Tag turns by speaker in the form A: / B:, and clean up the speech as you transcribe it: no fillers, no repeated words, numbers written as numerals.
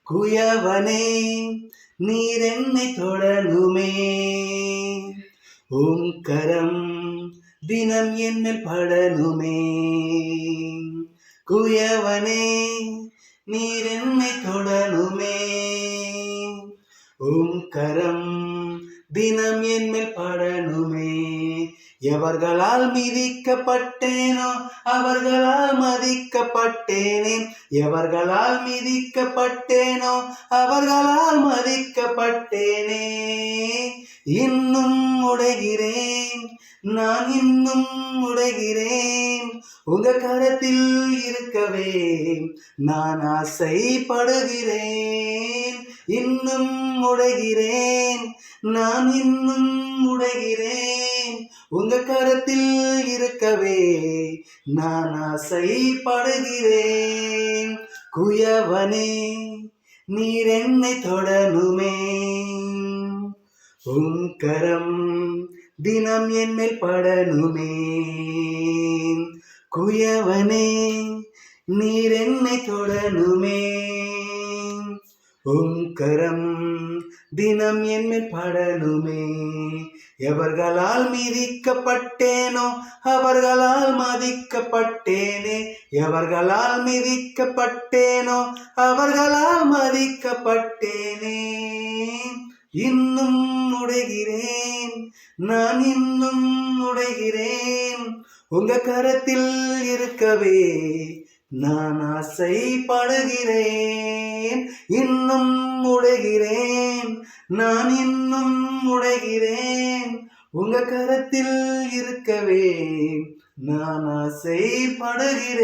A: குயவனே நீர் என்னை தொடணுமே, உம் கரம் தினம் என்னில் படணுமே. குயவனே நீர் என்னை தொடணுமே, உம் கரம் தினம் என்மேல் படணுமே. எவர்களால் மிதிக்கப்பட்டேனோ அவர்களால் மதிக்கப்பட்டேனே, எவர்களால் மிதிக்கப்பட்டேனோ அவர்களால் மதிக்கப்பட்டேனே. இன்னும் உடைகிறேன், நான் இன்னும் உடைகிறேன், உங்க கரத்தில் இருக்கவே நான் ஆசைப்படுகிறேன். இன்னும் உடைகிறேன், நான் இன்னும் உடைகிறேன், உங்க கரத்தில் இருக்கவே நான் ஆசைப்படுகிறேன். குயவனே நீர் என்னை தொடணுமே, உம் கரம் தினம் என்மேல் படணுமே. குயவனே நீர் என்னை தொடணுமே, உம் கரம் தினம் என்மேல் படணுமே. எவர்களால் மிதிக்கப்பட்டேனோ அவர்களால் மதிக்கப்பட்டேனே, எவர்களால் மிதிக்கப்பட்டேனோ அவர்களால் மதிக்கப்பட்டேனே. இன்னும் உடைகிறேன், நான் இன்னும் உடைகிறேன், உங்க கரத்தில் இருக்கவே நான் ஆசைப்படுகிறேன். இன்னும் உடைகிறேன், நான் இன்னும் உடைகிறேன், உங்க கரத்தில் இருக்கவே நான் ஆசைப்படுகிறேன்.